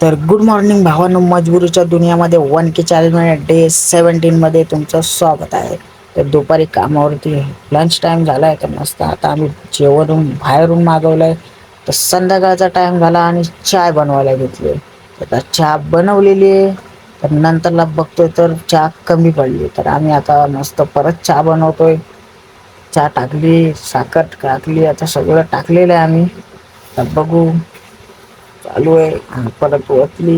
तर good morning भावांनो, मजबुरीच्या दुनियामध्ये 1K challenge day 17 मध्ये तुमचं स्वागत आहे. तर दुपारी कामावरती लंच टाइम झालाय, तर मस्त आता आम्ही जेवण बाहेरून मागवलंय. तर संध्याकाळचा टाइम झाला आणि चाय बनवायला घेतली. तर चहा बनवलेली आहे, तर नंतरला बघतोय तर चहा कमी पडली. तर आम्ही आता मस्त परत चहा बनवतोय. चहा टाकली, साखर टाकली, आता सगळं टाकलेलं आहे आम्ही. तर बघू, चालू आहे. परत ओतली,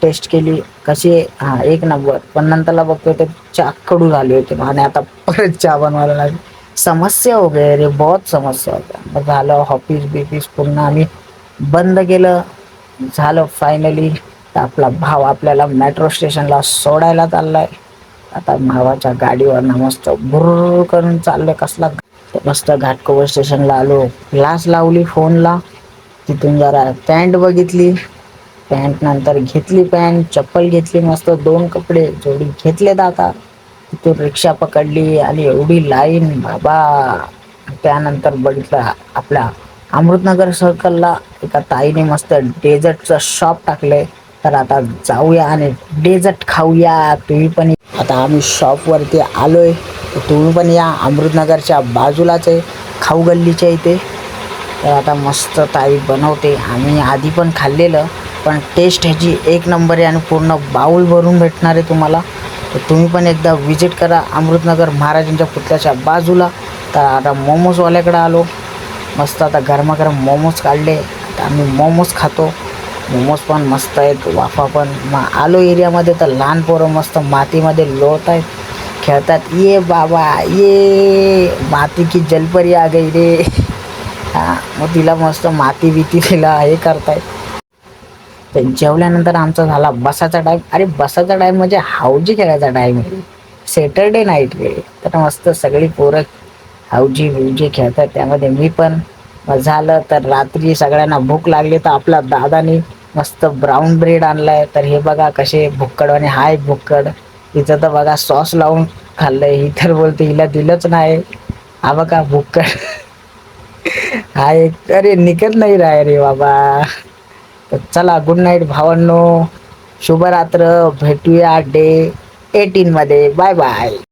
टेस्ट केली कशी आहे, एक नंबर. पण नंतरला बघतोय तर चहा कडू झाली होती आणि आता परत चहा बनवायला लागली. समस्या हो गया रे, बहुत समस्या हो गया. मग झालं ऑफिस बिफिस पूर्ण आम्ही बंद केलं. झालं फायनली. तर आपला भाव आपल्याला मेट्रो स्टेशनला सोडायला चाललाय. आता भावाच्या गाडीवर मस्त भुर्र करून चाललंय. कसला मस्त घाटकोपर स्टेशनला आलो, ग्लास लावली फोनला. तिथून जरा पॅन्ट बघितली, पॅन्ट नंतर घेतली, पॅन्ट चप्पल घेतली, मस्त 2 कपडे जोडी घेतलेत. आता तिथून रिक्षा पकडली आणि एवढी लाईन बाबा. त्यानंतर बघितलं आपल्या अमृतनगर सर्कलला एका ताईने मस्त डेझर्टचं शॉप टाकलंय. तर आता जाऊया आणि डेझर्ट खाऊया. तुम्ही पण आता आम्ही शॉपवरती आलोय, तर तुम्ही पण या. अमृतनगरच्या बाजूलाच आहे, खाऊ गल्लीच्या इथे. तर आता मस्त ताई बनवते. आम्ही आधी पण खाल्लेलं, पण टेस्ट ह्याची एक नंबर आहे आणि पूर्ण बाऊल भरून भेटणार आहे तुम्हाला. तर तुम्ही पण एकदा विजिट करा अमृतनगर महाराजांच्या पुतळ्याच्या बाजूला. तर आता मोमोजवाल्याकडे आलो. मस्त आता गरमागरम मोमोज काढले, आता आम्ही मोमोज खातो. मोमोज पण मस्त आहेत, वाफा पण. मग आलो एरियामध्ये तर लहान पोरं मस्त मातीमध्ये लोळत आहेत, खेळतात. ये बाबा ये, माती की जलपरी आ गई रे. मग तिला मस्त माती बिती तिला हे करतायत. तर जेवल्यानंतर आमचा झाला बसाचा टाईम. अरे बसाचा टाईम म्हणजे हाऊजी खेळायचा टाईम आहे, सॅटरडे नाईट रे. तर मस्त सगळी पोरं हाऊजी बिवजी खेळतात, त्यामध्ये मी पण. मग झालं तर रात्री सगळ्यांना भूक लागली, तर आपल्या दादानी मस्त ब्राऊन ब्रेड आणलाय. तर हे बघा कसे भुक्कडवाने हाय भुक्कड. तिचं तर बघा सॉस लावून खाल्लंय. ही तर बोलते हिला दिलंच नाही. हा बघा भुक्कड. हा एक अरे निकत नाही राय रे बाबा. तर चला, गुड नाईट भावांनो, शुभरात्र. भेटूया डे 18 मध्ये. Bye bye.